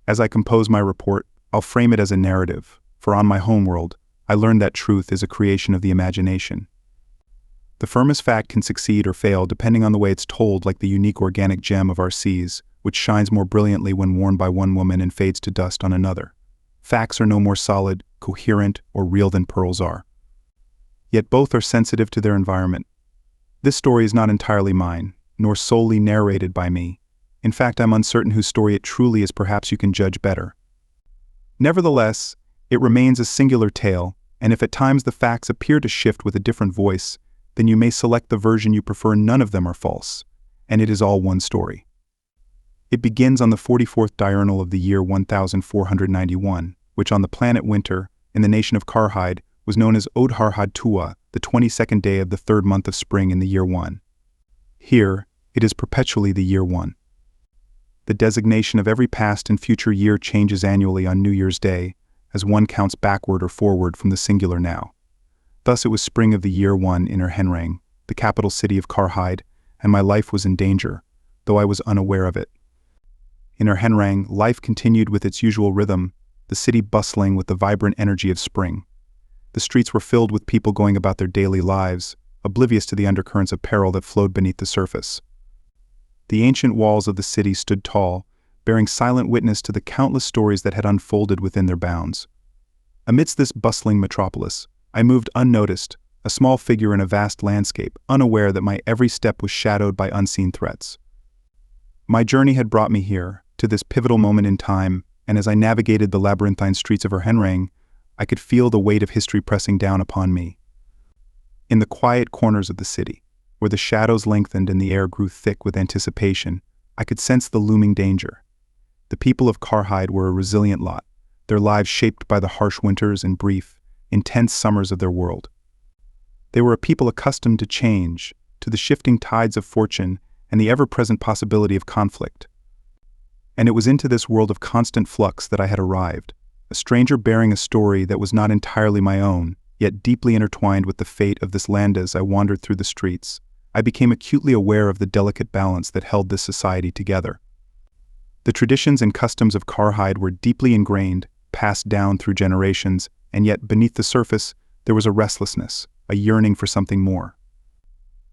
As I compose my report, I'll frame it as a narrative, for on my homeworld, I learned that truth is a creation of the imagination. The firmest fact can succeed or fail depending on the way it's told, like the unique organic gem of our seas, which shines more brilliantly when worn by one woman and fades to dust on another. Facts are no more solid, coherent, or real than pearls are. Yet both are sensitive to their environment. This story is not entirely mine, nor solely narrated by me. In fact, I'm uncertain whose story it truly is. Perhaps you can judge better. Nevertheless, it remains a singular tale, and if at times the facts appear to shift with a different voice, then you may select the version you prefer. None of them are false, and it is all one story. It begins on the 44th diurnal of the year 1491, which on the planet Winter, in the nation of Karhide, was known as Odharhad Tua, the 22nd day of the third month of spring in the year 1. Here, it is perpetually the year 1. The designation of every past and future year changes annually on New Year's Day, as one counts backward or forward from the singular now. Thus it was spring of the year 1 in Erhenrang, the capital city of Karhide, and my life was in danger, though I was unaware of it. In Erhenrang, life continued with its usual rhythm, the city bustling with the vibrant energy of spring. The streets were filled with people going about their daily lives, oblivious to the undercurrents of peril that flowed beneath the surface. The ancient walls of the city stood tall, bearing silent witness to the countless stories that had unfolded within their bounds. Amidst this bustling metropolis, I moved unnoticed, a small figure in a vast landscape, unaware that my every step was shadowed by unseen threats. My journey had brought me here, to this pivotal moment in time, and as I navigated the labyrinthine streets of Erhenrang, I could feel the weight of history pressing down upon me. In the quiet corners of the city, where the shadows lengthened and the air grew thick with anticipation, I could sense the looming danger. The people of Karhide were a resilient lot, their lives shaped by the harsh winters and brief, intense summers of their world. They were a people accustomed to change, to the shifting tides of fortune and the ever-present possibility of conflict. And it was into this world of constant flux that I had arrived, a stranger bearing a story that was not entirely my own, yet deeply intertwined with the fate of this land. As I wandered through the streets, I became acutely aware of the delicate balance that held this society together. The traditions and customs of Karhide were deeply ingrained, passed down through generations, and yet beneath the surface, there was a restlessness, a yearning for something more.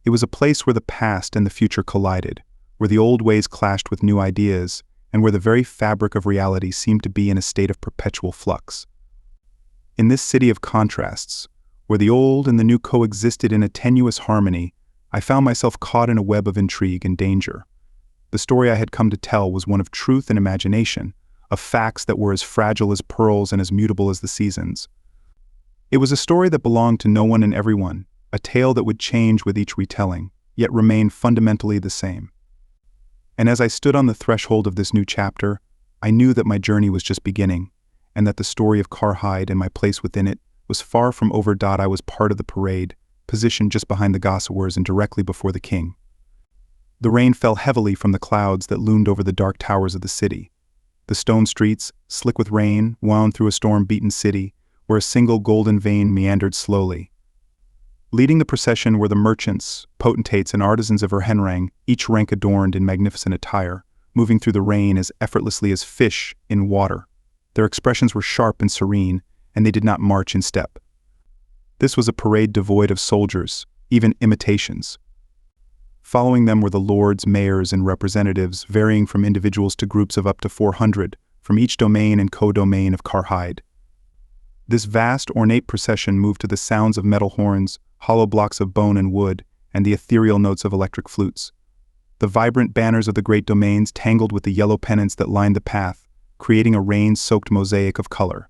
It was a place where the past and the future collided, where the old ways clashed with new ideas, and where the very fabric of reality seemed to be in a state of perpetual flux. In this city of contrasts, where the old and the new coexisted in a tenuous harmony, I found myself caught in a web of intrigue and danger. The story I had come to tell was one of truth and imagination, of facts that were as fragile as pearls and as mutable as the seasons. It was a story that belonged to no one and everyone, a tale that would change with each retelling, yet remain fundamentally the same. And as I stood on the threshold of this new chapter, I knew that my journey was just beginning, and that the story of Karhide and my place within it was far from over. I was part of the parade, positioned just behind the Gossawers and directly before the king. The rain fell heavily from the clouds that loomed over the dark towers of the city. The stone streets, slick with rain, wound through a storm-beaten city, where a single golden vein meandered slowly. Leading the procession were the merchants, potentates, and artisans of Erhenrang, each rank adorned in magnificent attire, moving through the rain as effortlessly as fish in water. Their expressions were sharp and serene, and they did not march in step. This was a parade devoid of soldiers, even imitations. Following them were the lords, mayors, and representatives, varying from individuals to groups of up to 400, from each domain and co-domain of Karhide. This vast, ornate procession moved to the sounds of metal horns, hollow blocks of bone and wood, and the ethereal notes of electric flutes. The vibrant banners of the great domains tangled with the yellow pennants that lined the path, creating a rain-soaked mosaic of color.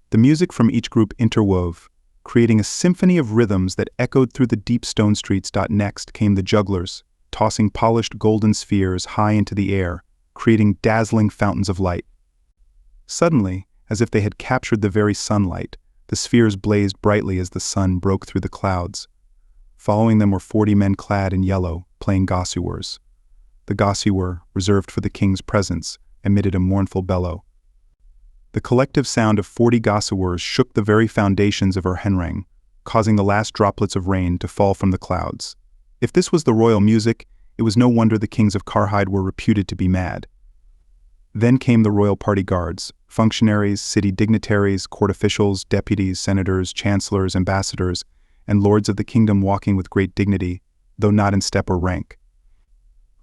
The music from each group interwove, creating a symphony of rhythms that echoed through the deep stone streets. Next came the jugglers, tossing polished golden spheres high into the air, creating dazzling fountains of light. Suddenly, as if they had captured the very sunlight, the spheres blazed brightly as the sun broke through the clouds. Following them were 40 men clad in yellow, playing Gossawers. The Gossawar, reserved for the king's presence, emitted a mournful bellow. The collective sound of 40 Gossawars shook the very foundations of Erhenrang, causing the last droplets of rain to fall from the clouds. If this was the royal music, it was no wonder the kings of Karhide were reputed to be mad. Then came the royal party guards, functionaries, city dignitaries, court officials, deputies, senators, chancellors, ambassadors, and lords of the kingdom walking with great dignity, though not in step or rank.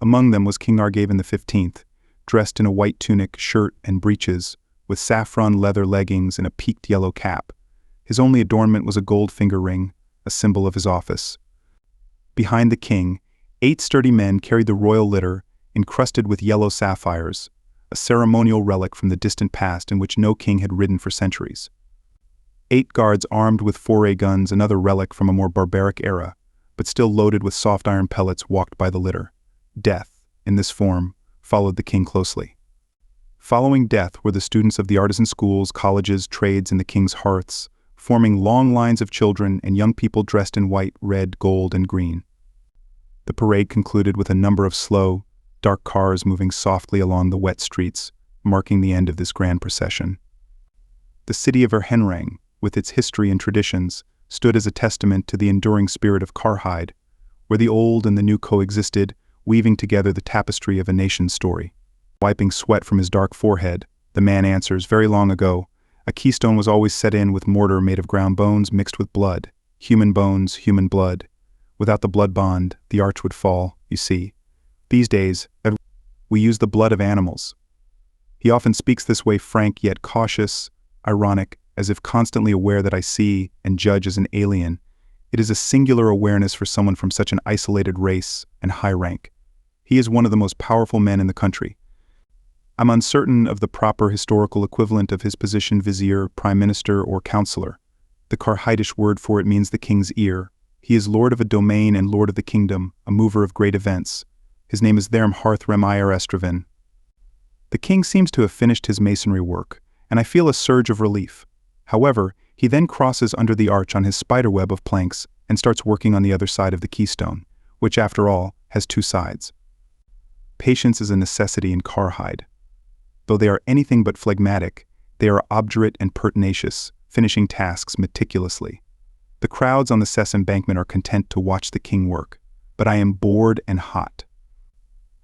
Among them was King Argaven XV, dressed in a white tunic, shirt, and breeches, with saffron leather leggings and a peaked yellow cap. His only adornment was a gold finger ring, a symbol of his office. Behind the king, 8 sturdy men carried the royal litter, encrusted with yellow sapphires, a ceremonial relic from the distant past in which no king had ridden for centuries. 8 guards armed with foray guns, another relic from a more barbaric era, but still loaded with soft iron pellets, walked by the litter. Death, in this form, followed the king closely. Following death were the students of the artisan schools, colleges, trades, and the king's hearths, forming long lines of children and young people dressed in white, red, gold, and green. The parade concluded with a number of slow, dark cars moving softly along the wet streets, marking the end of this grand procession. The city of Erhenrang, with its history and traditions, stood as a testament to the enduring spirit of Karhide, where the old and the new coexisted, weaving together the tapestry of a nation's story. Wiping sweat from his dark forehead, the man answers, "Very long ago, a keystone was always set in with mortar made of ground bones mixed with blood, human bones, human blood. Without the blood bond, the arch would fall, you see. These days, we use the blood of animals." He often speaks this way, frank yet cautious, ironic, as if constantly aware that I see and judge as an alien. It is a singular awareness for someone from such an isolated race and high rank. He is one of the most powerful men in the country. I'm uncertain of the proper historical equivalent of his position: vizier, prime minister, or counselor. The Karhidish word for it means the king's ear. He is lord of a domain and lord of the kingdom, a mover of great events. His name is Therm Harth Remire Estraven. The king seems to have finished his masonry work, and I feel a surge of relief. However, he then crosses under the arch on his spiderweb of planks and starts working on the other side of the keystone, which, after all, has 2 sides. Patience is a necessity in Karhide. Though they are anything but phlegmatic, they are obdurate and pertinacious, finishing tasks meticulously. The crowds on the Cess embankment are content to watch the king work, but I am bored and hot.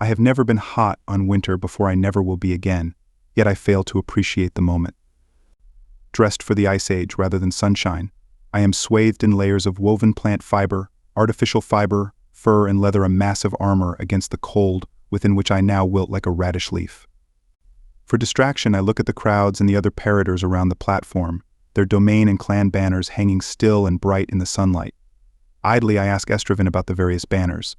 I have never been hot on winter before, I never will be again, yet I fail to appreciate the moment. Dressed for the ice age rather than sunshine, I am swathed in layers of woven plant fiber, artificial fiber, fur, and leather, a massive armor against the cold within which I now wilt like a radish leaf. For distraction, I look at the crowds and the other paradors around the platform, their domain and clan banners hanging still and bright in the sunlight. Idly, I ask Estraven about the various banners.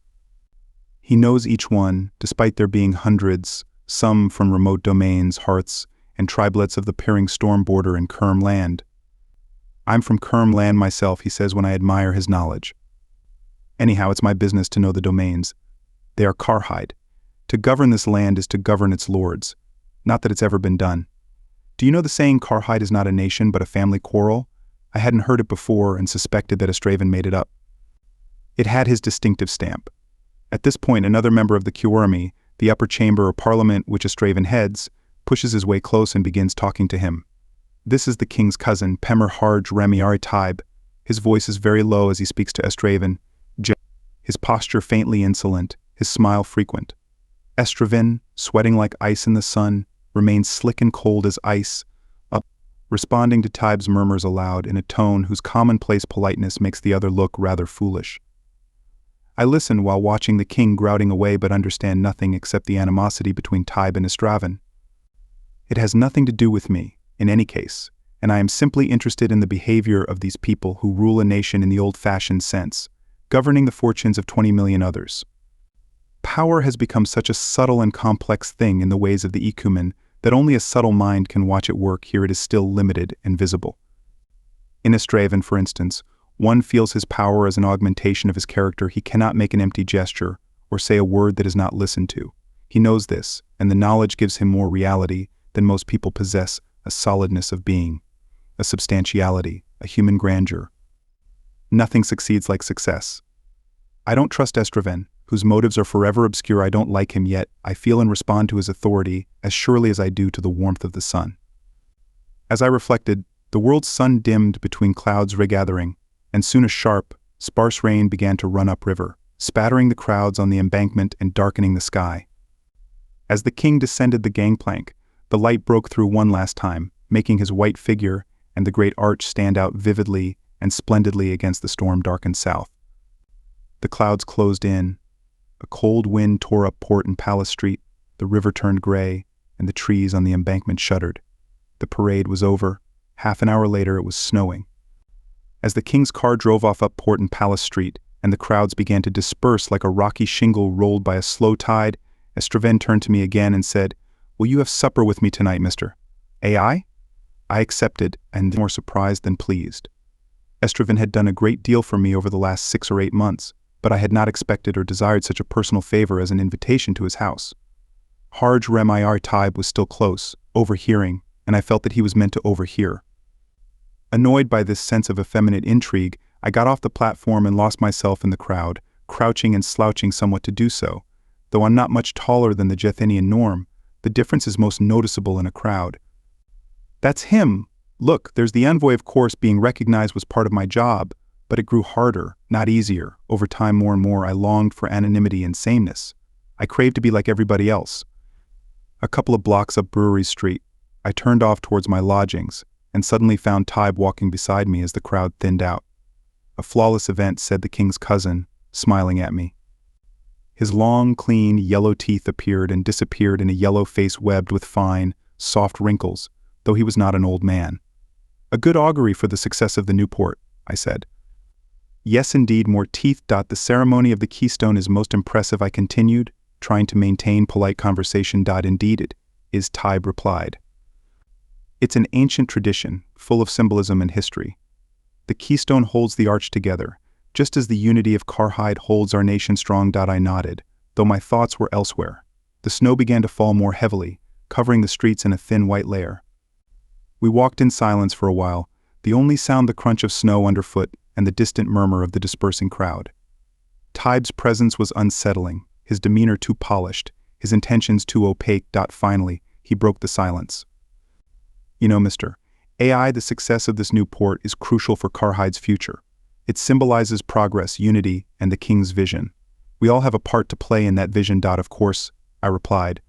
He knows each one, despite there being hundreds, some from remote domains, hearths, and triblets of the peering storm border in Kerm land. "I'm from Kerm land myself," he says when I admire his knowledge. "Anyhow, it's my business to know the domains. They are Karhide. To govern this land is to govern its lords. Not that it's ever been done. Do you know the saying, Karhide is not a nation but a family quarrel? I hadn't heard it before and suspected that Estraven made it up." It had his distinctive stamp. At this point, another member of the Cuormi, the upper chamber or parliament which Estraven heads, pushes his way close and begins talking to him. This is the king's cousin, Pemer Harj Remiari Taib. His voice is very low as he speaks to Estraven, his posture faintly insolent, his smile frequent. Estraven, sweating like ice in the sun, remains slick and cold as ice, responding to Taib's murmurs aloud in a tone whose commonplace politeness makes the other look rather foolish. I listen while watching the king grouting away, but understand nothing except the animosity between Taib and Estraven. It has nothing to do with me, in any case, and I am simply interested in the behavior of these people who rule a nation in the old-fashioned sense, governing the fortunes of 20 million others. Power has become such a subtle and complex thing in the ways of the Ekumen that only a subtle mind can watch it work. Here it is still limited and visible. In Estraven, for instance, one feels his power as an augmentation of his character. He cannot make an empty gesture or say a word that is not listened to. He knows this, and the knowledge gives him more reality than most people possess, a solidness of being, a substantiality, a human grandeur. Nothing succeeds like success. I don't trust Estraven, whose motives are forever obscure. I don't like him, yet I feel and respond to his authority as surely as I do to the warmth of the sun. As I reflected, the world's sun dimmed between clouds regathering, and soon a sharp, sparse rain began to run upriver, spattering the crowds on the embankment and darkening the sky. As the king descended the gangplank, The light broke through one last time, making his white figure and the great arch stand out vividly and splendidly against the storm-darkened south. The clouds closed in. A cold wind tore up Port and Palace Street, the river turned gray, and the trees on the embankment shuddered. The parade was over. Half an hour later it was snowing. As the king's car drove off up Port and Palace Street, and the crowds began to disperse like a rocky shingle rolled by a slow tide, Estreven turned to me again and said, "Will you have supper with me tonight, Mr. AI?" I accepted, and more surprised than pleased. Estreven had done a great deal for me over the last 6 or 8 months, but I had not expected or desired such a personal favor as an invitation to his house. Harj Remir Taib was still close, overhearing, and I felt that he was meant to overhear. Annoyed by this sense of effeminate intrigue, I got off the platform and lost myself in the crowd, crouching and slouching somewhat to do so. Though I'm not much taller than the Jethenian norm, the difference is most noticeable in a crowd. "That's him! Look, there's the envoy." Of course, being recognized was part of my job, but it grew harder, not easier. Over time, more and more, I longed for anonymity and sameness. I craved to be like everybody else. A couple of blocks up Brewery Street, I turned off towards my lodgings, and suddenly found Taib walking beside me as the crowd thinned out. "A flawless event," said the king's cousin, smiling at me. His long, clean, yellow teeth appeared and disappeared in a yellow face webbed with fine, soft wrinkles, though he was not an old man. "A good augury for the success of the new port," I said. "Yes, indeed, more teeth. The ceremony of the keystone is most impressive," I continued, trying to maintain polite conversation. "Indeed it is," Taib replied. "It's an ancient tradition, full of symbolism and history. The keystone holds the arch together, just as the unity of Karhide holds our nation strong." I nodded, though my thoughts were elsewhere. The snow began to fall more heavily, covering the streets in a thin white layer. We walked in silence for a while, the only sound the crunch of snow underfoot and the distant murmur of the dispersing crowd. Taib's presence was unsettling, his demeanor too polished, his intentions too opaque. Finally, he broke the silence. "You know, Mr. AI, the success of this new port is crucial for Karhide's future. It symbolizes progress, unity, and the king's vision. We all have a part to play in that vision." "Of course," I replied,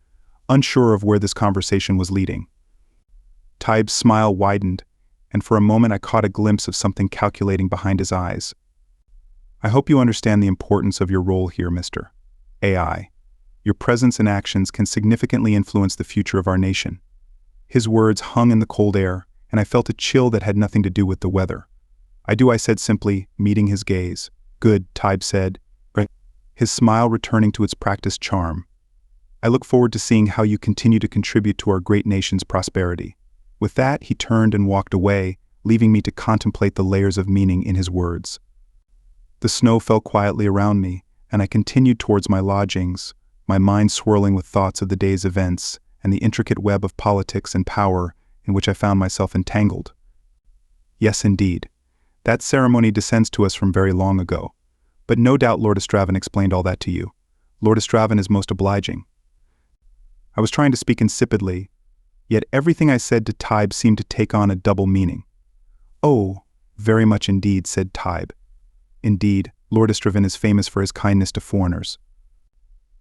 unsure of where this conversation was leading. Taib's smile widened, and for a moment I caught a glimpse of something calculating behind his eyes. "I hope you understand the importance of your role here, Mr. AI. Your presence and actions can significantly influence the future of our nation." His words hung in the cold air, and I felt a chill that had nothing to do with the weather. "I do," I said simply, meeting his gaze. "Good," Taib said, his smile returning to its practiced charm. "I look forward to seeing how you continue to contribute to our great nation's prosperity." With that, he turned and walked away, leaving me to contemplate the layers of meaning in his words. The snow fell quietly around me, and I continued towards my lodgings, my mind swirling with thoughts of the day's events and the intricate web of politics and power in which I found myself entangled. Yes, indeed. That ceremony descends to us from very long ago. But no doubt Lord Estreven explained all that to you. Lord Estreven is most obliging. I was trying to speak insipidly, yet everything I said to Taib seemed to take on a double meaning. "Oh, very much indeed," said Taib. "Indeed, Lord Estreven is famous for his kindness to foreigners."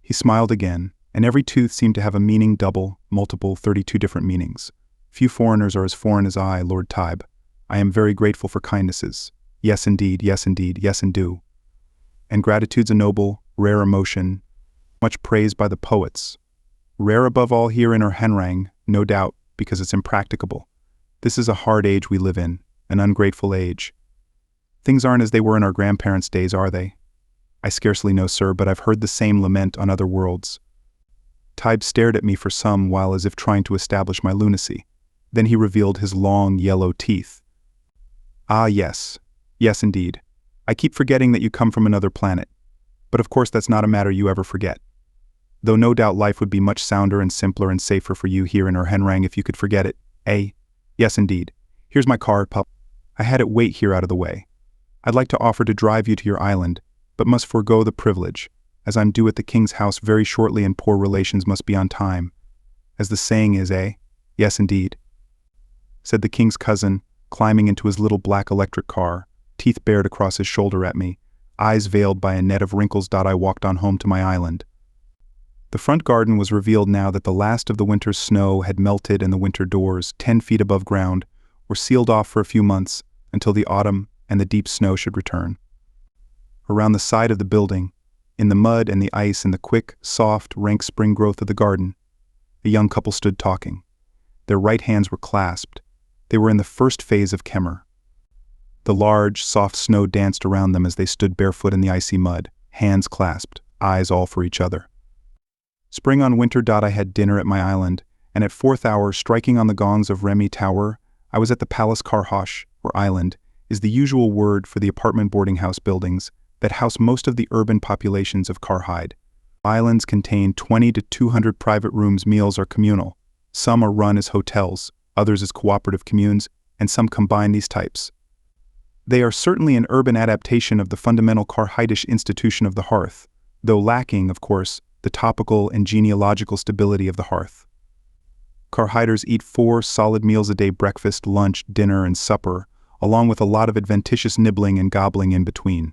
He smiled again, and every tooth seemed to have a meaning: double, multiple, 32 different meanings. "Few foreigners are as foreign as I, Lord Taib. I am very grateful for kindnesses. Yes indeed, yes indeed, yes and do. And gratitude's a noble, rare emotion, much praised by the poets. Rare above all here in our Henrang, no doubt, because it's impracticable. This is a hard age we live in, an ungrateful age. Things aren't as they were in our grandparents' days, are they?" "I scarcely know, sir, but I've heard the same lament on other worlds." Taib stared at me for some while as if trying to establish my lunacy. Then he revealed his long, yellow teeth. "Ah, yes. Yes, indeed. I keep forgetting that you come from another planet. But of course that's not a matter you ever forget. Though no doubt life would be much sounder and simpler and safer for you here in our Henrang if you could forget it, eh? Yes, indeed. Here's my car, pup. I had it wait here out of the way. I'd like to offer to drive you to your island, but must forego the privilege, as I'm due at the king's house very shortly and poor relations must be on time. As the saying is, eh? Yes, indeed," said the king's cousin, climbing into his little black electric car, teeth bared across his shoulder at me, eyes veiled by a net of wrinkles. I walked on home to my island. The front garden was revealed now that the last of the winter's snow had melted and the winter doors, 10 feet above ground, were sealed off for a few months until the autumn and the deep snow should return. Around the side of the building, in the mud and the ice and the quick, soft, rank spring growth of the garden, a young couple stood talking. Their right hands were clasped. They were in the first phase of Kemmer. The large, soft snow danced around them as they stood barefoot in the icy mud, hands clasped, eyes all for each other. Spring on winter. I had dinner at my island, and at 4th hour, striking on the gongs of Remy Tower, I was at the Palace Carhosh, or island, is the usual word for the apartment boarding house buildings that house most of the urban populations of Karhide. Islands contain 20 to 200 private rooms. Meals are communal. Some are run as hotels, others as cooperative communes, and some combine these types. They are certainly an urban adaptation of the fundamental Karhidish institution of the hearth, though lacking, of course, the topical and genealogical stability of the hearth. Karhiders eat 4 solid meals a day: breakfast, lunch, dinner, and supper, along with a lot of adventitious nibbling and gobbling in between.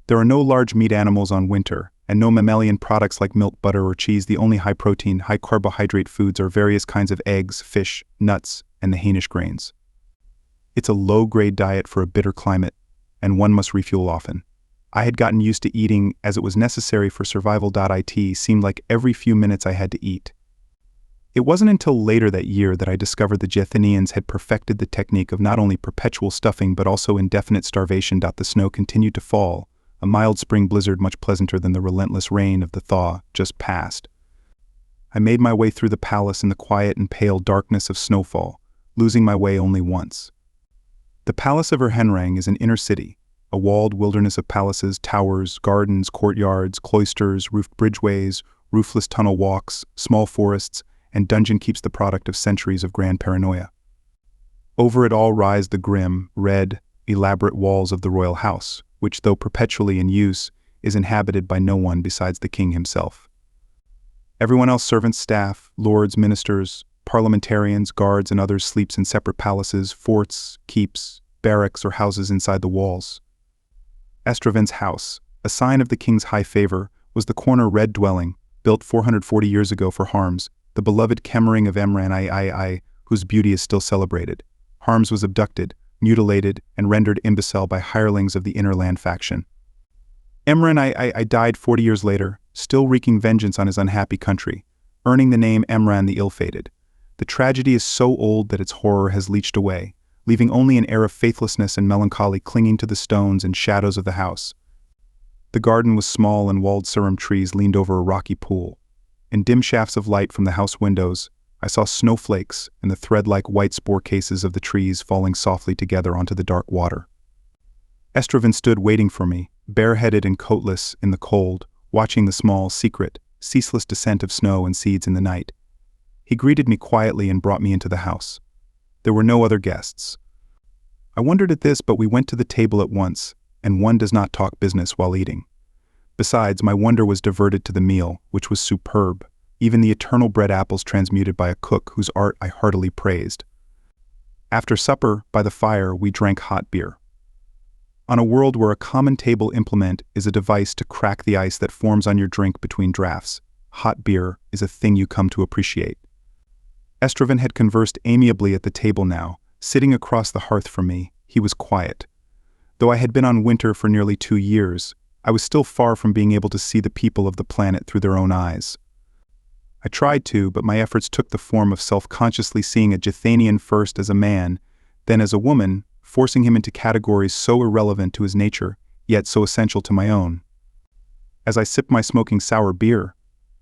There are no large meat animals on winter, and no mammalian products like milk, butter, or cheese. The only high-protein, high-carbohydrate foods are various kinds of eggs, fish, nuts, and the Hainish grains. It's a low-grade diet for a bitter climate, and one must refuel often. I had gotten used to eating as it was necessary for survival. It seemed like every few minutes I had to eat. It wasn't until later that year that I discovered the Jethenians had perfected the technique of not only perpetual stuffing but also indefinite starvation. The snow continued to fall, a mild spring blizzard much pleasanter than the relentless rain of the thaw just past. I made my way through the palace in the quiet and pale darkness of snowfall, losing my way only once. The Palace of Erhenrang is an inner city, a walled wilderness of palaces, towers, gardens, courtyards, cloisters, roofed bridgeways, roofless tunnel walks, small forests, and dungeon keeps, the product of centuries of grand paranoia. Over it all rise the grim, red, elaborate walls of the royal house, which, though perpetually in use, is inhabited by no one besides the king himself. Everyone else, servants, staff, lords, ministers, parliamentarians, guards, and others, sleeps in separate palaces, forts, keeps, barracks, or houses inside the walls. Estraven's house, a sign of the king's high favor, was the corner red dwelling, built 440 years ago for Harms, the beloved Kemmering of Emran I, whose beauty is still celebrated. Harms was abducted, mutilated, and rendered imbecile by hirelings of the Innerland faction. Emran I died 40 years later, still wreaking vengeance on his unhappy country, earning the name Emran the Ill-Fated. The tragedy is so old that its horror has leached away, leaving only an air of faithlessness and melancholy clinging to the stones and shadows of the house. The garden was small, and walled surum trees leaned over a rocky pool. In dim shafts of light from the house windows, I saw snowflakes and the thread-like white spore cases of the trees falling softly together onto the dark water. Estraven stood waiting for me, bareheaded and coatless, in the cold, watching the small, secret, ceaseless descent of snow and seeds in the night. He greeted me quietly and brought me into the house. There were no other guests. I wondered at this, but we went to the table at once, and one does not talk business while eating. Besides, my wonder was diverted to the meal, which was superb, even the eternal bread apples transmuted by a cook whose art I heartily praised. After supper, by the fire, we drank hot beer. On a world where a common table implement is a device to crack the ice that forms on your drink between draughts, hot beer is a thing you come to appreciate. Estraven had conversed amiably at the table now, sitting across the hearth from me. He was quiet. Though I had been on winter for nearly 2 years, I was still far from being able to see the people of the planet through their own eyes. I tried to, but my efforts took the form of self-consciously seeing a Jethanian first as a man, then as a woman, forcing him into categories so irrelevant to his nature, yet so essential to my own. As I sipped my smoking sour beer,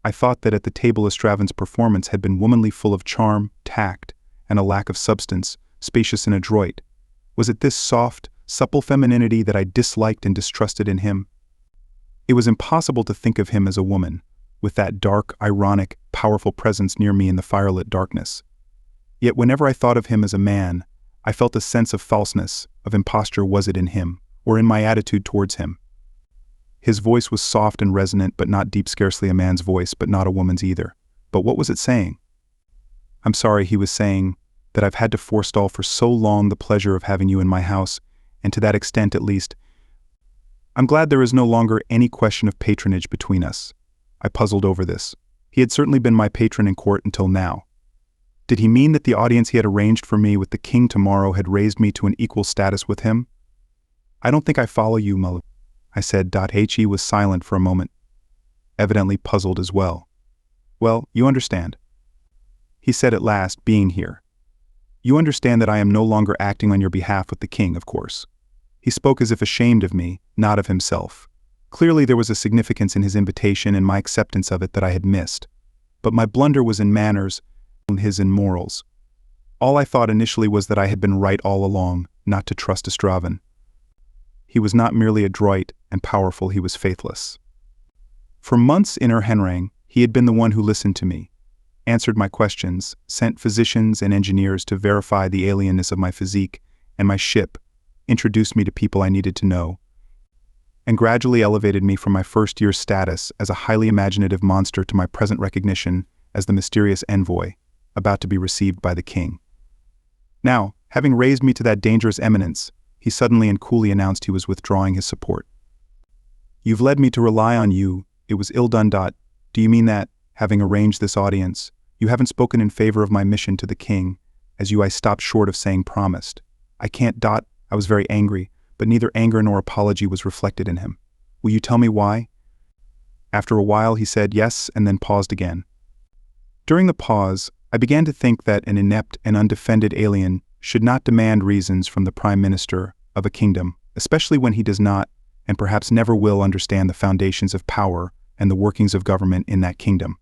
I thought that at the table Estraven's performance had been womanly, full of charm, tact, and a lack of substance, spacious and adroit. Was it this soft, supple femininity that I disliked and distrusted in him? It was impossible to think of him as a woman, with that dark, ironic, powerful presence near me in the firelit darkness. Yet whenever I thought of him as a man, I felt a sense of falseness, of imposture. Was it in him, or in my attitude towards him? His voice was soft and resonant, but not deep, scarcely a man's voice, but not a woman's either. But what was it saying? I'm sorry, he was saying, that I've had to forestall for so long the pleasure of having you in my house, and to that extent at least, I'm glad there is no longer any question of patronage between us. I puzzled over this. He had certainly been my patron in court until now. Did he mean that the audience he had arranged for me with the king tomorrow had raised me to an equal status with him? I don't think I follow you, Mullah, I said. He was silent for a moment, evidently puzzled as well. Well, you understand, he said at last, being here. You understand that I am no longer acting on your behalf with the king, of course. He spoke as if ashamed of me, not of himself. Clearly there was a significance in his invitation and my acceptance of it that I had missed. But my blunder was in manners, and his in morals. All I thought initially was that I had been right all along, not to trust Estraven. He was not merely adroit and powerful, he was faithless. For months in Erhenrang, he had been the one who listened to me, answered my questions, sent physicians and engineers to verify the alienness of my physique and my ship, introduced me to people I needed to know, and gradually elevated me from my first-year status as a highly imaginative monster to my present recognition as the mysterious Envoy, about to be received by the king. Now, having raised me to that dangerous eminence, he suddenly and coolly announced he was withdrawing his support. You've led me to rely on you, it was ill done. Do you mean that, having arranged this audience, you haven't spoken in favor of my mission to the king, as I stopped short of saying promised? I can't. I was very angry, but neither anger nor apology was reflected in him. Will you tell me why? After a while he said yes and then paused again. During the pause, I began to think that an inept and undefended alien should not demand reasons from the prime minister of a kingdom, especially when he does not, and perhaps never will, understand the foundations of power and the workings of government in that kingdom.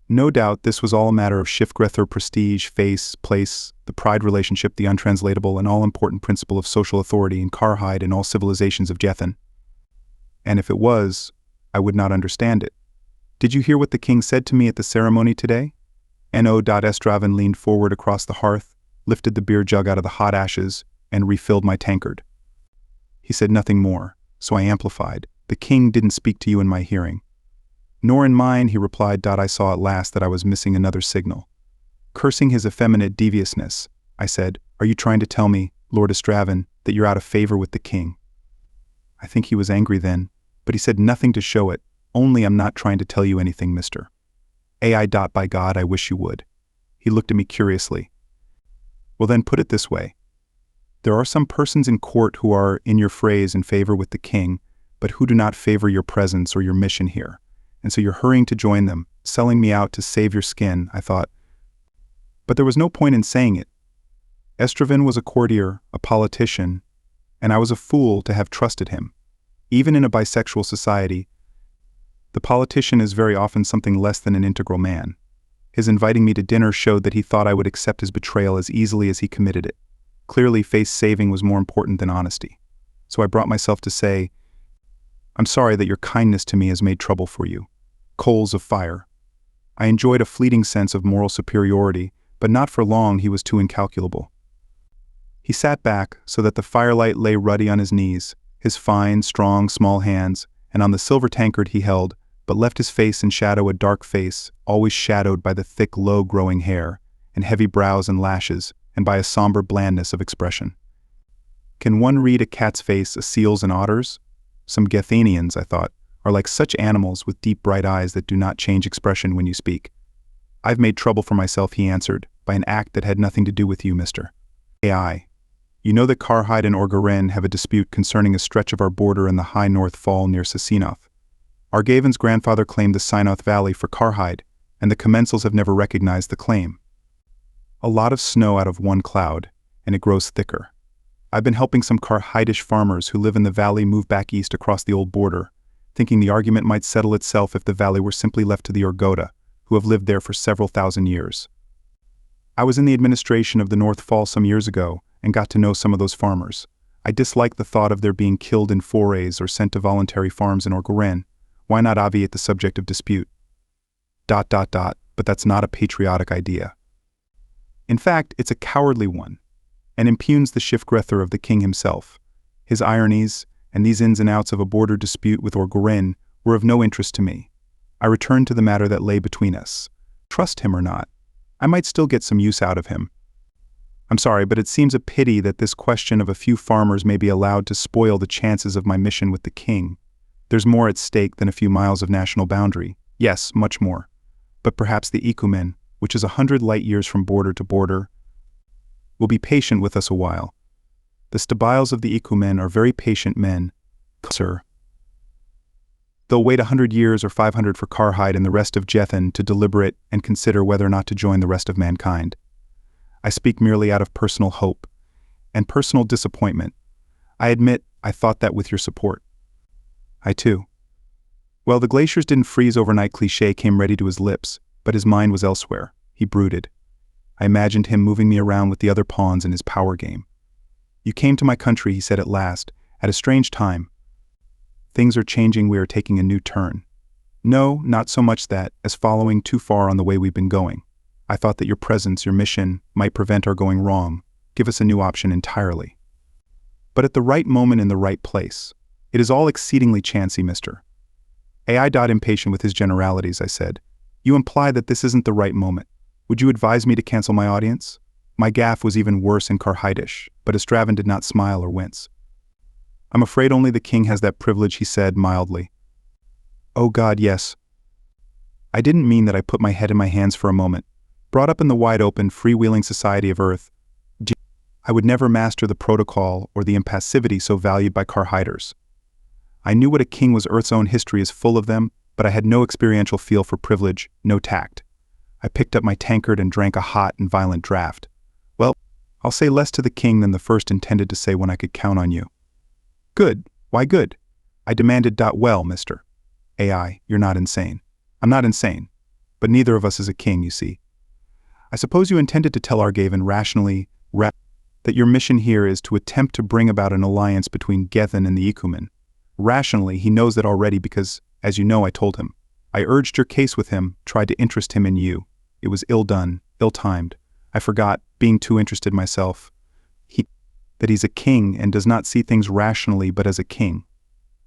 No doubt this was all a matter of Schiffgrether prestige, face, place, the pride relationship, the untranslatable and all-important principle of social authority in Karhide and all civilizations of Jethan. And if it was, I would not understand it. Did you hear what the king said to me at the ceremony today? No. Estraven leaned forward across the hearth, lifted the beer jug out of the hot ashes, and refilled my tankard. He said nothing more, so I amplified. The king didn't speak to you in my hearing. Nor in mine, he replied. I saw at last that I was missing another signal. Cursing his effeminate deviousness, I said, are you trying to tell me, Lord Estraven, that you're out of favor with the king? I think he was angry then, but he said nothing to show it, only I'm not trying to tell you anything, mister. By God, I wish you would. He looked at me curiously. Well then, put it this way. There are some persons in court who are, in your phrase, in favor with the king, but who do not favor your presence or your mission here. And so you're hurrying to join them, selling me out to save your skin, I thought. But there was no point in saying it. Estraven was a courtier, a politician, and I was a fool to have trusted him. Even in a bisexual society, the politician is very often something less than an integral man. His inviting me to dinner showed that he thought I would accept his betrayal as easily as he committed it. Clearly, face-saving was more important than honesty. So I brought myself to say, I'm sorry that your kindness to me has made trouble for you. Coals of fire. I enjoyed a fleeting sense of moral superiority, but not for long. He was too incalculable. He sat back so that the firelight lay ruddy on his knees, his fine, strong, small hands, and on the silver tankard he held, but left his face in shadow, a dark face, always shadowed by the thick, low-growing hair, and heavy brows and lashes, and by a somber blandness of expression. Can one read a cat's face, a seal's and otter's? Some Gethanians, I thought, are like such animals with deep bright eyes that do not change expression when you speak. I've made trouble for myself, he answered, by an act that had nothing to do with you, mister. AI. You know that Karhide and Orgaren have a dispute concerning a stretch of our border in the high North Fall near Sasinoth. Argaven's grandfather claimed the Sinoth Valley for Karhide, and the Commensals have never recognized the claim. A lot of snow out of one cloud, and it grows thicker. I've been helping some Karhidish farmers who live in the valley move back east across the old border, thinking the argument might settle itself if the valley were simply left to the Orgoda, who have lived there for several thousand years. I was in the administration of the North Fall some years ago, and got to know some of those farmers. I disliked the thought of their being killed in forays or sent to voluntary farms in Orgaren. Why not obviate the subject of dispute? But that's not a patriotic idea. In fact, it's a cowardly one, and impugns the Schiffgrether of the king himself. His ironies, and these ins and outs of a border dispute with Orgaren, were of no interest to me. I returned to the matter that lay between us. Trust him or not, I might still get some use out of him. I'm sorry, but it seems a pity that this question of a few farmers may be allowed to spoil the chances of my mission with the king. There's more at stake than a few miles of national boundary. Yes, much more. But perhaps the Ikumen, which is 100 light years from border to border, will be patient with us a while. The Stabiles of the Ikumen are very patient men, sir. They'll wait 100 years or 500 for Karhide and the rest of Jethan to deliberate and consider whether or not to join the rest of mankind. I speak merely out of personal hope and personal disappointment. I admit I thought that with your support. I too. Well, the glaciers didn't freeze overnight cliché came ready to his lips, but his mind was elsewhere. He brooded. I imagined him moving me around with the other pawns in his power game. You came to my country, he said at last, at a strange time. Things are changing, we are taking a new turn. No, not so much that, as following too far on the way we've been going. I thought that your presence, your mission, might prevent our going wrong, give us a new option entirely. But at the right moment in the right place. It is all exceedingly chancy, Mr. AI. Impatient with his generalities, I said. You imply that this isn't the right moment. Would you advise me to cancel my audience? My gaffe was even worse in Karhidish, but Estraven did not smile or wince. I'm afraid only the king has that privilege, he said mildly. Oh God, yes. I didn't mean that. I put my head in my hands for a moment. Brought up in the wide-open, freewheeling society of Earth, I would never master the protocol or the impassivity so valued by Karhiders. I knew what a king was. Earth's own history is full of them, but I had no experiential feel for privilege, no tact. I picked up my tankard and drank a hot and violent draught. Well, I'll say less to the king than the first intended to say when I could count on you. Good. Why good? I demanded. Well, Mr. AI, you're not insane. I'm not insane. But neither of us is a king, you see. I suppose you intended to tell Argaven rationally that your mission here is to attempt to bring about an alliance between Gethin and the Ikumen. Rationally, he knows that already because, as you know, I told him. I urged your case with him, tried to interest him in you. It was ill done, ill-timed. I forgot, being too interested myself. That he's a king and does not see things rationally but as a king.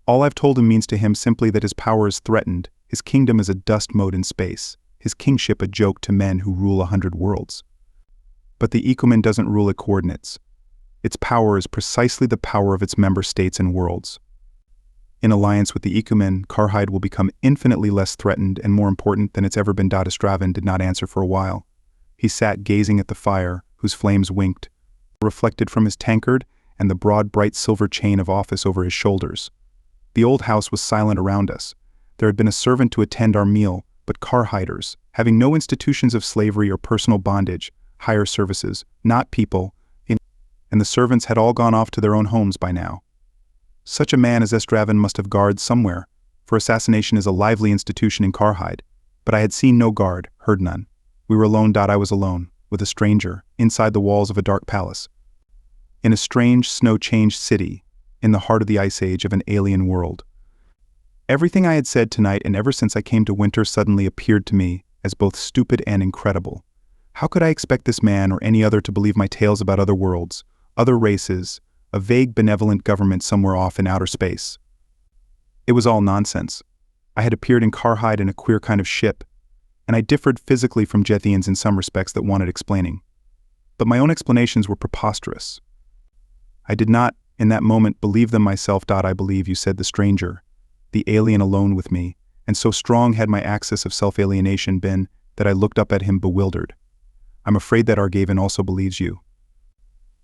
All I've told him means to him simply that his power is threatened, his kingdom is a dust mote in space, his kingship a joke to men who rule 100 worlds. But the Ikumen doesn't rule at coordinates. Its power is precisely the power of its member states and worlds. In alliance with the Ikumen, Karhide will become infinitely less threatened and more important than it's ever been. Estraven did not answer for a while. He sat gazing at the fire, whose flames winked, reflected from his tankard and the broad bright silver chain of office over his shoulders. The old house was silent around us. There had been a servant to attend our meal, but Karhiders, having no institutions of slavery or personal bondage, hire services, not people, and the servants had all gone off to their own homes by now. Such a man as Estraven must have guards somewhere, for assassination is a lively institution in Karhide, but I had seen no guard, heard none. We were alone. I was alone, with a stranger, inside the walls of a dark palace. In a strange, snow-changed city, in the heart of the ice age of an alien world. Everything I had said tonight and ever since I came to Winter suddenly appeared to me as both stupid and incredible. How could I expect this man or any other to believe my tales about other worlds, other races, a vague benevolent government somewhere off in outer space? It was all nonsense. I had appeared in Karhide in a queer kind of ship, and I differed physically from Jethians in some respects that wanted explaining. But my own explanations were preposterous. I did not, in that moment, believe them myself. I believe you, said the stranger, the alien alone with me, and so strong had my axis of self-alienation been that I looked up at him bewildered. I'm afraid that Argaven also believes you.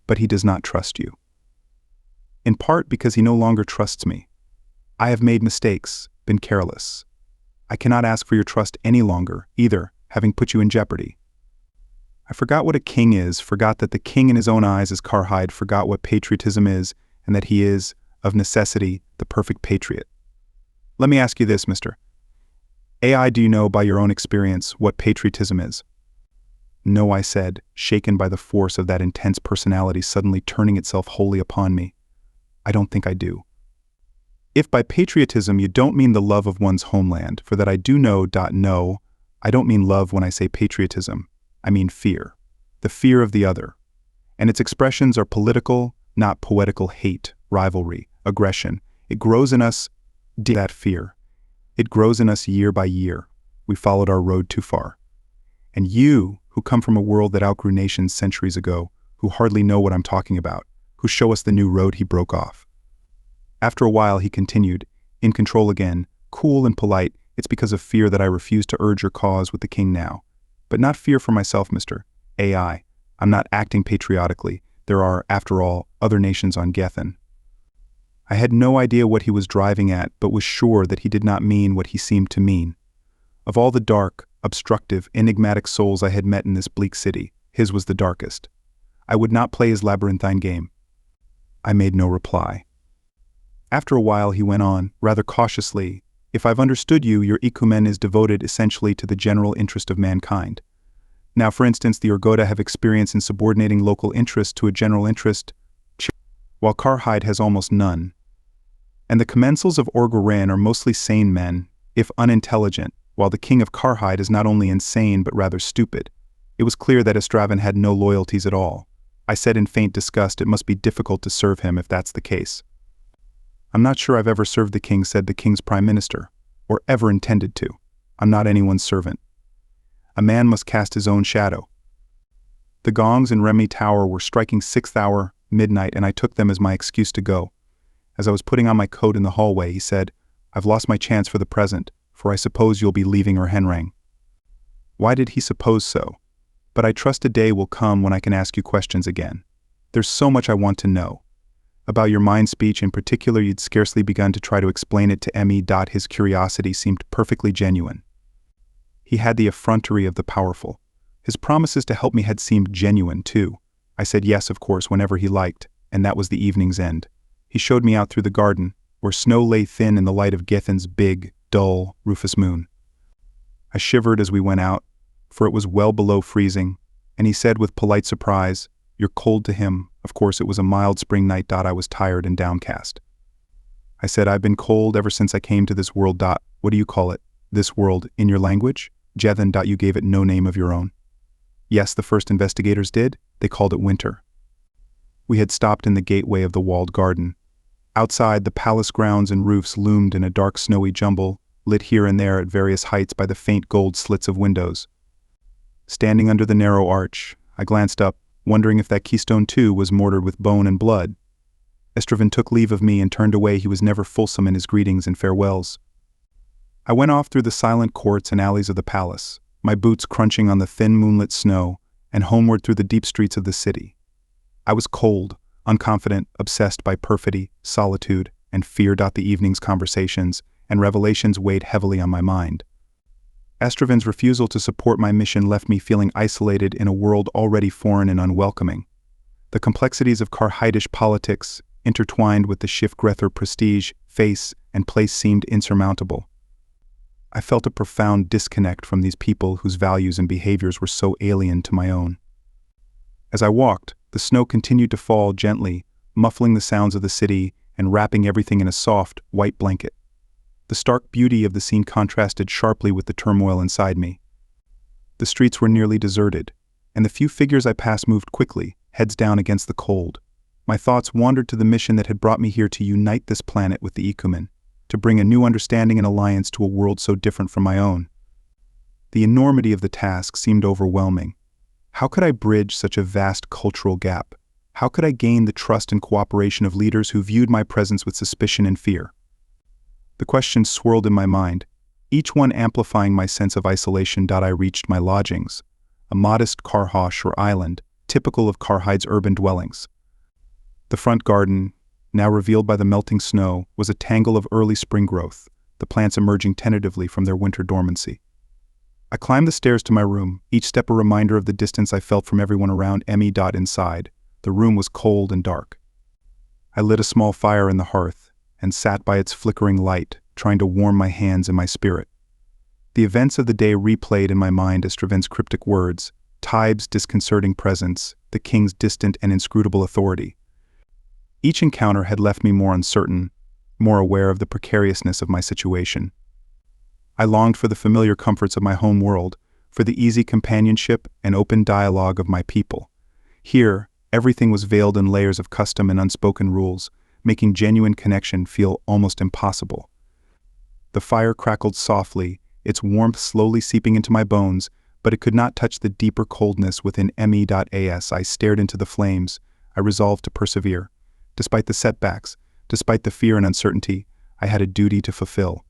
But he does not trust you. In part because he no longer trusts me. I have made mistakes, been careless. I cannot ask for your trust any longer, either, having put you in jeopardy. I forgot what a king is, forgot that the king in his own eyes is Karhide, forgot what patriotism is, and that he is, of necessity, the perfect patriot. Let me ask you this, Mr. AI, do you know by your own experience what patriotism is? No, I said, shaken by the force of that intense personality suddenly turning itself wholly upon me. I don't think I do. If by patriotism you don't mean the love of one's homeland, for that I do know. No, I don't mean love when I say patriotism. I mean fear. The fear of the other. And its expressions are political, not poetical hate, rivalry, aggression. It grows in us, that fear. It grows in us year by year. We followed our road too far. And you, who come from a world that outgrew nations centuries ago, who hardly know what I'm talking about, who show us the new road, he broke off. After a while he continued, in control again, cool and polite. It's because of fear that I refuse to urge your cause with the king now. But not fear for myself, Mr. AI. I'm not acting patriotically. There are, after all, other nations on Gethin. I had no idea what he was driving at, but was sure that he did not mean what he seemed to mean. Of all the dark, obstructive, enigmatic souls I had met in this bleak city, his was the darkest. I would not play his labyrinthine game. I made no reply. After a while he went on, rather cautiously, "If I've understood you, your ecumen is devoted essentially to the general interest of mankind. Now, for instance, the Urgoda have experience in subordinating local interest to a general interest, while Karhide has almost none. And the commensals of Orgoran are mostly sane men, if unintelligent, while the king of Karhide is not only insane but rather stupid." It was clear that Estraven had no loyalties at all. I said in faint disgust, "It must be difficult to serve him if that's the case." "I'm not sure I've ever served the king," said the king's prime minister, "or ever intended to. I'm not anyone's servant. A man must cast his own shadow." The gongs in Remy Tower were striking 6th hour, midnight, and I took them as my excuse to go. As I was putting on my coat in the hallway, he said, "I've lost my chance for the present, for I suppose you'll be leaving Henrang." Why did he suppose so? But I trust a day will come when I can ask you questions again. There's so much I want to know. About your mind speech in particular, you'd scarcely begun to try to explain it to me. His curiosity seemed perfectly genuine. He had the effrontery of the powerful. His promises to help me had seemed genuine, too. I said yes, of course, whenever he liked, and that was the evening's end. He showed me out through the garden, where snow lay thin in the light of Gethin's big, dull, rufous moon. I shivered as we went out, for it was well below freezing, and he said with polite surprise, "You're cold to him." Of course, it was a mild spring night. I was tired and downcast. I said, "I've been cold ever since I came to this world. What do you call it? This world, in your language?" "Gethin. You gave it no name of your own." "Yes, the first investigators did. They called it winter." We had stopped in the gateway of the walled garden. Outside, the palace grounds and roofs loomed in a dark snowy jumble, lit here and there at various heights by the faint gold slits of windows. Standing under the narrow arch, I glanced up, wondering if that keystone too was mortared with bone and blood. Estraven took leave of me and turned away. He was never fulsome in his greetings and farewells. I went off through the silent courts and alleys of the palace, my boots crunching on the thin moonlit snow, and homeward through the deep streets of the city. I was cold, unconfident, obsessed by perfidy, solitude, and fear. The evening's conversations and revelations weighed heavily on my mind. Estraven's refusal to support my mission left me feeling isolated in a world already foreign and unwelcoming. The complexities of Karhidish politics, intertwined with the Shifgrether prestige, face, and place, seemed insurmountable. I felt a profound disconnect from these people whose values and behaviors were so alien to my own. As I walked, the snow continued to fall gently, muffling the sounds of the city and wrapping everything in a soft, white blanket. The stark beauty of the scene contrasted sharply with the turmoil inside me. The streets were nearly deserted, and the few figures I passed moved quickly, heads down against the cold. My thoughts wandered to the mission that had brought me here to unite this planet with the ecumen, to bring a new understanding and alliance to a world so different from my own. The enormity of the task seemed overwhelming. How could I bridge such a vast cultural gap? How could I gain the trust and cooperation of leaders who viewed my presence with suspicion and fear? The questions swirled in my mind, each one amplifying my sense of isolation. I reached my lodgings, a modest Karhosh or island, typical of Karhide's urban dwellings. The front garden, now revealed by the melting snow, was a tangle of early spring growth, the plants emerging tentatively from their winter dormancy. I climbed the stairs to my room, each step a reminder of the distance I felt from everyone around me. Inside, the room was cold and dark. I lit a small fire in the hearth and sat by its flickering light, trying to warm my hands and my spirit. The events of the day replayed in my mind Estraven's cryptic words, Tybe's disconcerting presence, the king's distant and inscrutable authority. Each encounter had left me more uncertain, more aware of the precariousness of my situation. I longed for the familiar comforts of my home world, for the easy companionship and open dialogue of my people. Here, everything was veiled in layers of custom and unspoken rules, making genuine connection feel almost impossible. The fire crackled softly, its warmth slowly seeping into my bones, but it could not touch the deeper coldness within me.as. I stared into the flames. I resolved to persevere. Despite the setbacks, despite the fear and uncertainty, I had a duty to fulfill.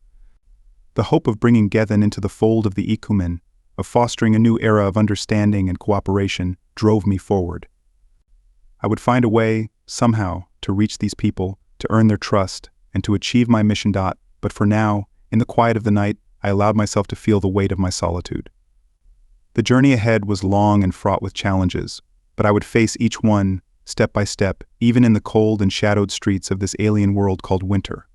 The hope of bringing Gethin into the fold of the Ikumen, of fostering a new era of understanding and cooperation, drove me forward. I would find a way, somehow, to reach these people, to earn their trust, and to achieve my mission. But for now, in the quiet of the night, I allowed myself to feel the weight of my solitude. The journey ahead was long and fraught with challenges, but I would face each one, step by step, even in the cold and shadowed streets of this alien world called winter.